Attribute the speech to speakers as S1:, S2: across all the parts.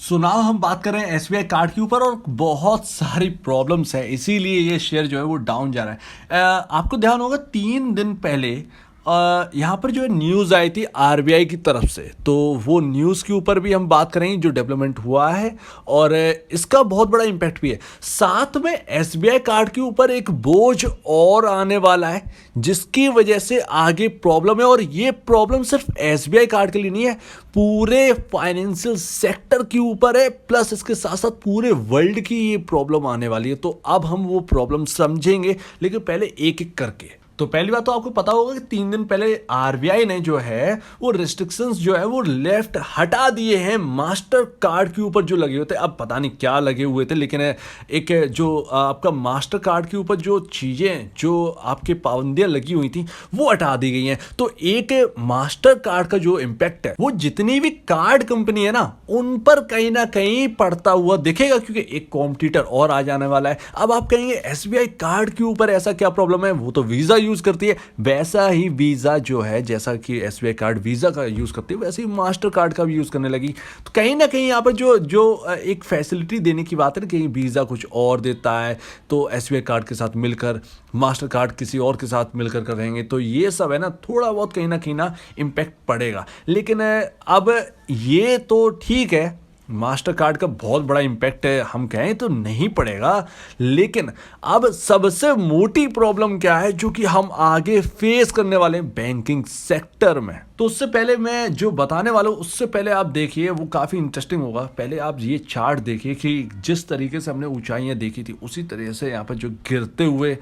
S1: सुनाओ हम बात कर रहे हैं एसबीआई कार्ड के ऊपर और बहुत सारी प्रॉब्लम्स है इसीलिए ये शेयर जो है वो डाउन जा रहा है। आपको ध्यान होगा 3 दिन पहले यहाँ पर जो है न्यूज़ आई थी आरबीआई की तरफ से, तो वो न्यूज़ के ऊपर भी हम बात करेंगे जो डेवलपमेंट हुआ है और इसका बहुत बड़ा इम्पैक्ट भी है। साथ में एसबीआई कार्ड के ऊपर एक बोझ और आने वाला है जिसकी वजह से आगे प्रॉब्लम है, और ये प्रॉब्लम सिर्फ एसबीआई कार्ड के लिए नहीं है, पूरे फाइनेंशियल सेक्टर के ऊपर है, प्लस इसके साथ साथ पूरे वर्ल्ड की ये प्रॉब्लम आने वाली है। तो अब हम वो प्रॉब्लम समझेंगे, लेकिन पहले एक एक करके। तो पहली बात तो आपको पता होगा कि 3 दिन पहले आरबीआई ने जो है वो रिस्ट्रिक्शंस जो है वो लेफ्ट हटा दिए हैं मास्टर कार्ड के ऊपर जो लगे हुए थे। अब पता नहीं क्या लगे हुए थे, लेकिन एक जो आपका मास्टर कार्ड के ऊपर जो चीज़ें जो आपके पाबंदियां लगी हुई थी वो हटा दी गई हैं। तो एक मास्टर कार्ड का जो इम्पैक्ट है वो जितनी भी कार्ड कंपनी है ना उन पर कहीं ना कहीं पड़ता हुआ दिखेगा, क्योंकि एक कॉम्पिटिटर और आ जाने वाला है। अब आप कहेंगे एसबीआई कार्ड के ऊपर ऐसा क्या प्रॉब्लम है, वो तो वीज़ा यूज करती है। वैसा ही वीजा जो है, जैसा कि एसबीआई कार्ड वीजा का यूज करती है, वैसे ही मास्टर कार्ड का भी यूज करने लगी। तो कहीं ना कहीं यहाँ पर जो एक फैसिलिटी देने की बात है, कहीं वीजा कुछ और देता है तो एसबीआई कार्ड के साथ मिलकर मास्टर कार्ड किसी और के साथ मिलकर करेंगे, तो ये सब है ना थोड़ा बहुत कहीं ना इम्पैक्ट पड़ेगा। लेकिन अब ये तो ठीक है, मास्टर कार्ड का बहुत बड़ा इम्पैक्ट है, हम कहें तो नहीं पड़ेगा। लेकिन अब सबसे मोटी प्रॉब्लम क्या है जो कि हम आगे फेस करने वाले हैं बैंकिंग सेक्टर में। तो उससे पहले मैं जो बताने वाला हूँ उससे पहले आप देखिए, वो काफ़ी इंटरेस्टिंग होगा। पहले आप ये चार्ट देखिए कि जिस तरीके से हमने ऊंचाइयाँ देखी थी उसी तरीके से यहाँ पर जो गिरते हुए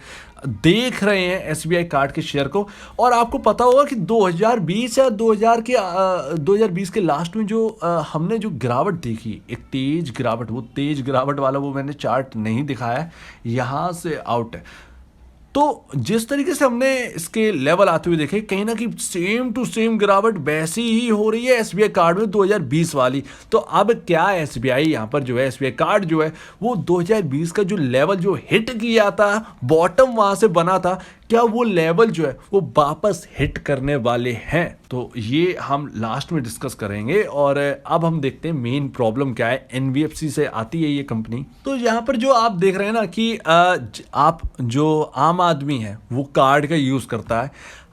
S1: देख रहे हैं एसबीआई कार्ड के शेयर को। और आपको पता होगा कि 2020 या 2020 के लास्ट में जो हमने जो गिरावट देखी, एक तेज गिरावट, वो तेज गिरावट वाला वो मैंने चार्ट नहीं दिखाया है, यहाँ से आउट है। तो जिस तरीके से हमने इसके लेवल आते हुए देखे, कहीं ना कहीं सेम टू सेम गिरावट वैसी ही हो रही है एसबीआई कार्ड में 2020 वाली। तो अब क्या एसबीआई यहाँ पर जो है एसबीआई कार्ड जो है वो 2020 का जो लेवल जो हिट किया था, बॉटम वहां से बना था, क्या वो लेवल जो है वो वापस हिट करने वाले हैं? तो ये हम लास्ट में डिस्कस करेंगे। और अब हम देखते हैं मेन प्रॉब्लम क्या है। एनबीएफसी से आती है ये कंपनी। तो यहाँ पर जो आप देख रहे हैं ना कि आप जो आम आदमी है वो कार्ड का यूज करता है।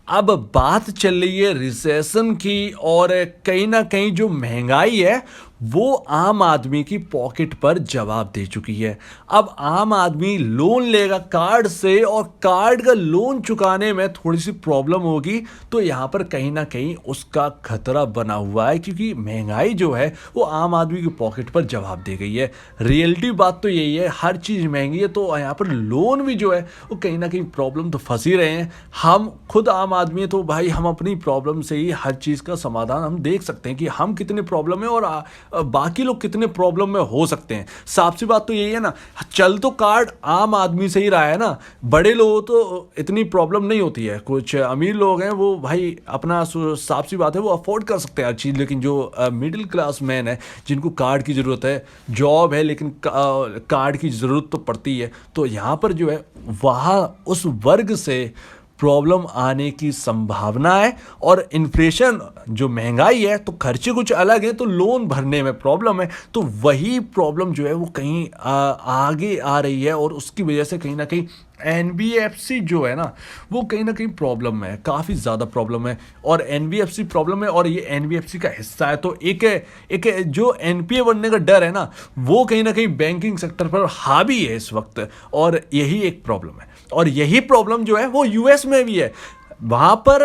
S1: अब बात चल रही है रिसेशन की, और कहीं ना कहीं जो महंगाई है वो आम आदमी की पॉकेट पर जवाब दे चुकी है। अब आम आदमी लोन लेगा कार्ड से, और कार्ड का लोन चुकाने में थोड़ी सी प्रॉब्लम होगी, तो यहाँ पर कहीं ना कहीं उसका खतरा बना हुआ है, क्योंकि महंगाई जो है वो आम आदमी की पॉकेट पर जवाब दे गई है। रियलिटी बात तो यही है, हर चीज़ महंगी है, तो यहाँ पर लोन भी जो है वो कहीं ना कहीं प्रॉब्लम तो फंस ही रहे हैं। हम खुद आम आदमी है तो भाई हम अपनी प्रॉब्लम से ही हर चीज़ का समाधान हम देख सकते हैं कि हम कितने प्रॉब्लम है और बाकी लोग कितने प्रॉब्लम में हो सकते हैं। साफ सी बात तो यही है ना, चल तो कार्ड आम आदमी से ही रहा है ना, बड़े लोगों तो इतनी प्रॉब्लम नहीं होती है। कुछ अमीर लोग हैं वो भाई अपना साफ सी बात है वो अफोर्ड कर सकते हैं हर चीज़, लेकिन जो मिडिल क्लास मैन है जिनको कार्ड की ज़रूरत है, जॉब है लेकिन कार्ड की ज़रूरत तो पड़ती है, तो यहाँ पर जो है वहाँ उस वर्ग से प्रॉब्लम आने की संभावना है। और इन्फ्लेशन जो महंगाई है तो खर्चे कुछ अलग है, तो लोन भरने में प्रॉब्लम है, तो वही प्रॉब्लम जो है वो कहीं आगे आ रही है, और उसकी वजह से कहीं ना कहीं एनबीएफसी जो है ना वो कहीं ना कहीं प्रॉब्लम है, काफ़ी ज़्यादा प्रॉब्लम है। और एनबीएफसी प्रॉब्लम है और ये एनबीएफसी का हिस्सा है, तो एक जो एनपीए बनने का डर है ना वो कहीं ना कहीं बैंकिंग सेक्टर पर हावी है इस वक्त, और यही एक प्रॉब्लम है। और यही प्रॉब्लम जो है वो यूएस में भी है। वहां पर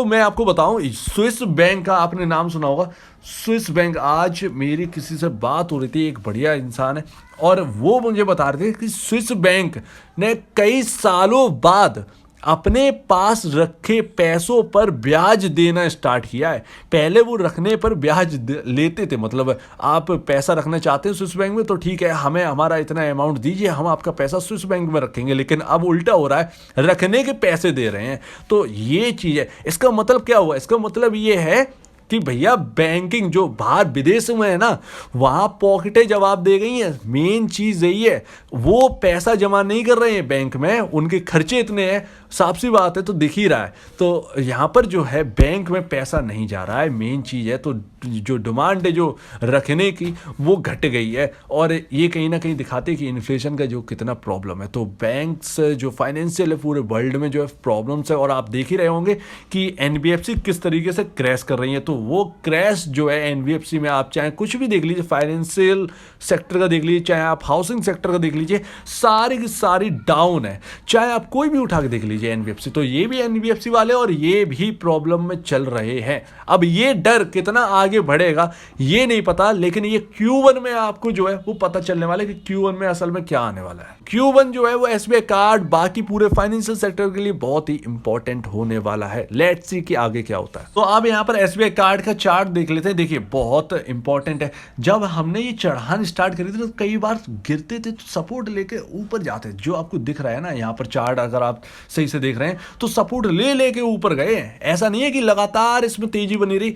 S1: मैं आपको बताऊं, स्विस बैंक का आपने नाम सुना होगा। स्विस बैंक, आज मेरी किसी से बात हो रही थी, एक बढ़िया इंसान है, और वो मुझे बता रहे थे कि स्विस बैंक ने कई सालों बाद अपने पास रखे पैसों पर ब्याज देना स्टार्ट किया है। पहले वो रखने पर ब्याज लेते थे, मतलब आप पैसा रखना चाहते हैं स्विस बैंक में तो ठीक है, हमें हमारा इतना अमाउंट दीजिए, हम आपका पैसा स्विस बैंक में रखेंगे। लेकिन अब उल्टा हो रहा है, रखने के पैसे दे रहे हैं। तो ये चीज़ है। इसका मतलब क्या हुआ? इसका मतलब ये है कि भैया बैंकिंग जो बाहर विदेश में है ना वहाँ पॉकेटें जवाब दे गई हैं। मेन चीज़ यही है, वो पैसा जमा नहीं कर रहे हैं बैंक में, उनके खर्चे इतने हैं, साफ सी बात है, तो दिख ही रहा है। तो यहाँ पर जो है बैंक में पैसा नहीं जा रहा है, मेन चीज़ है। तो जो डिमांड है जो रखने की वो घट गई है, और ये कहीं ना कहीं दिखाते हैं कि इन्फ्लेशन का जो कितना प्रॉब्लम है। तो बैंक्स जो फाइनेंशियल है पूरे वर्ल्ड में जो है प्रॉब्लम्स है, और आप देख ही रहे होंगे कि एनबीएफसी किस तरीके से क्रैश कर रही है। तो वो क्रैश जो है एनबीएफसी में, आप चाहे कुछ भी देख लीजिए, फाइनेंशियल सेक्टर का देख लीजिए, चाहे आप हाउसिंग सेक्टर का देख लीजिए, सारी की सारी डाउन है। चाहे आप कोई भी उठा के देख लीजिए एनबीएफसी, तो ये भी एनबीएफसी वाले और ये भी प्रॉब्लम में चल रहे हैं। अब ये डर कितना आगे बढ़ेगा ये नहीं पता, लेकिन ये Q1 में आपको जो है वो पता चलने वाला है कि Q1 में असल में क्या आने वाला है। Q1 जो है वो एसबीआई कार्ड बाकी पूरे फाइनेंशियल सेक्टर के लिए बहुत ही इंपॉर्टेंट होने वाला है। लेट्स सी कि आगे क्या होता है। तो अब यहाँ पर एसबीआई कार्ड का चार्ट देख लेते हैं। देखिए बहुत इंपॉर्टेंट है। जब हमने ये चढ़ान स्टार्ट करी थी तो कई बार गिरते थे तो सपोर्ट लेके ऊपर जाते थे। जो आपको दिख रहा है ना यहाँ पर चार्ट, अगर आप सही से देख रहे हैं तो सपोर्ट ले लेके ऊपर गए। ऐसा नहीं है कि लगातार इसमें तेजी बनी रही,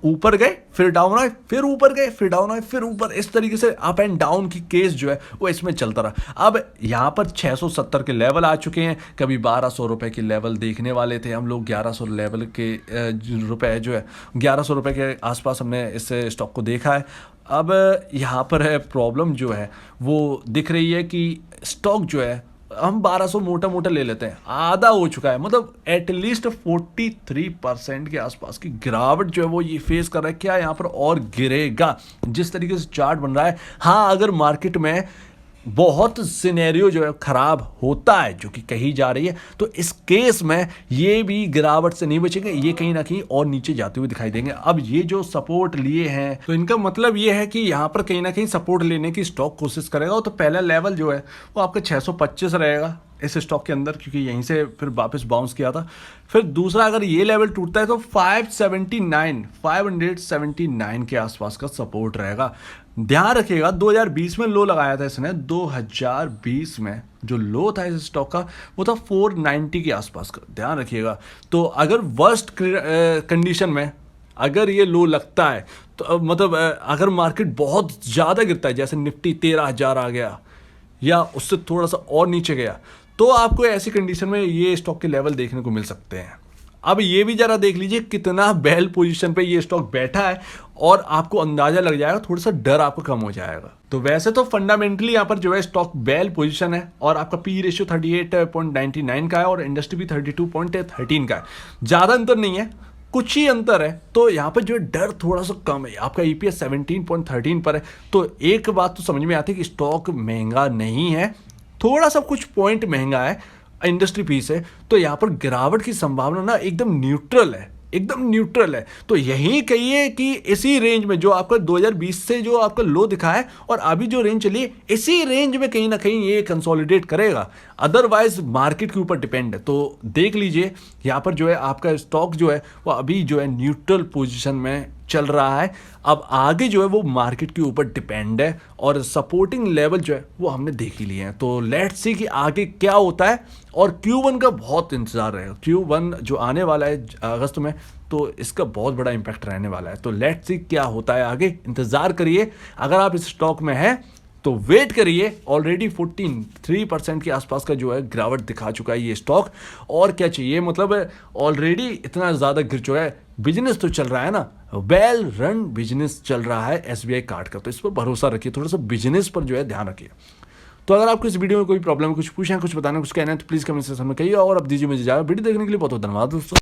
S1: ऊपर गए फिर डाउन आए, फिर ऊपर गए फिर डाउन आए, फिर ऊपर, इस तरीके से अप एंड डाउन की केस जो है वो इसमें चलता रहा। अब यहाँ पर 670 के लेवल आ चुके हैं। कभी 1200 रुपए के लेवल देखने वाले थे हम लोग, 1100 लेवल के रुपए जो है 1100 रुपए के आसपास हमने इस स्टॉक को देखा है। अब यहाँ पर है प्रॉब्लम जो है वो दिख रही है कि स्टॉक जो है हम 1200 मोटा मोटा ले लेते हैं, आधा हो चुका है, मतलब एटलीस्ट 43% के आसपास की गिरावट जो है वो ये फेस कर रहा है। क्या यहाँ पर और गिरेगा जिस तरीके से चार्ट बन रहा है? हाँ, अगर मार्केट में बहुत सिनेरियो जो है खराब होता है जो कि कही जा रही है, तो इस केस में ये भी गिरावट से नहीं बचेंगे, ये कहीं ना कहीं और नीचे जाते हुए दिखाई देंगे। अब ये जो सपोर्ट लिए हैं तो इनका मतलब ये है कि यहाँ पर कहीं ना कहीं सपोर्ट लेने की स्टॉक कोशिश करेगा। तो पहला लेवल जो है वो आपका 625 रहेगा इस स्टॉक के अंदर, क्योंकि यहीं से फिर वापस बाउंस किया था। फिर दूसरा अगर ये लेवल टूटता है तो 579 के आसपास का सपोर्ट रहेगा। ध्यान रखिएगा 2020 में लो लगाया था इसने, 2020 में जो लो था इस स्टॉक का वो था 490 के आसपास का, ध्यान रखिएगा। तो अगर वर्स्ट कंडीशन में अगर ये लो लगता है तो मतलब अगर मार्केट बहुत ज़्यादा गिरता है, जैसे निफ्टी 13,000 आ गया या उससे थोड़ा सा और नीचे गया, तो आपको ऐसी कंडीशन में ये स्टॉक के लेवल देखने को मिल सकते हैं। अब ये भी जरा देख लीजिए कितना बेल पोजीशन पे ये स्टॉक बैठा है, और आपको अंदाजा लग जाएगा, थोड़ा सा डर आपको कम हो जाएगा। तो वैसे तो फंडामेंटली यहाँ पर जो है स्टॉक बेल पोजीशन है, और आपका पी रेशियो 38.99 का है और इंडस्ट्री भी 32.13 का है। ज़्यादा अंतर नहीं है, कुछ ही अंतर है। तो यहाँ पर जो है डर थोड़ा सा कम है। आपका ईपीएस 17.13 पर है। तो एक बात तो समझ में आती है कि स्टॉक महंगा नहीं है, थोड़ा सा कुछ पॉइंट महंगा है, इंडस्ट्री पीस है। तो यहाँ पर गिरावट की संभावना ना एकदम न्यूट्रल है, एकदम न्यूट्रल है। तो यही कहिए कि इसी रेंज में जो आपका 2020 से जो आपका लो दिखा है और अभी जो रेंज चली है, इसी रेंज में कहीं ना कहीं ये कंसोलिडेट करेगा। अदरवाइज मार्केट के ऊपर डिपेंड है। तो देख लीजिए यहाँ पर जो है आपका स्टॉक जो है वो अभी जो है न्यूट्रल पोजीशन में चल रहा है। अब आगे जो है वो मार्केट के ऊपर डिपेंड है, और सपोर्टिंग लेवल जो है वो हमने देख ही लिए हैं। तो लेट्स सी कि आगे क्या होता है, और Q1 का बहुत इंतजार रहेगा। Q1 जो आने वाला है अगस्त में, तो इसका बहुत बड़ा इंपैक्ट रहने वाला है। तो लेट्स सी क्या होता है आगे, इंतजार करिए। अगर आप इस स्टॉक में हैं तो वेट करिए। ऑलरेडी 43% के आसपास का जो है गिरावट दिखा चुका है ये स्टॉक, और क्या चाहिए, मतलब ऑलरेडी इतना ज़्यादा गिर चुका है। बिजनेस तो चल रहा है ना, वेल रन बिजनेस चल रहा है एसबीआई कार्ड का, तो इस पर भरोसा रखिए, थोड़ा सा बिजनेस पर जो है ध्यान रखिए। तो अगर आपको इस वीडियो में कोई प्रॉब्लम, कुछ पूछना, कुछ बताना, कुछ कहना है तो प्लीज़ कमेंट सेक्शन में कहिए। और अब दीजिए मुझे वीडियो देखने के लिए बहुत बहुत धन्यवाद दोस्तों।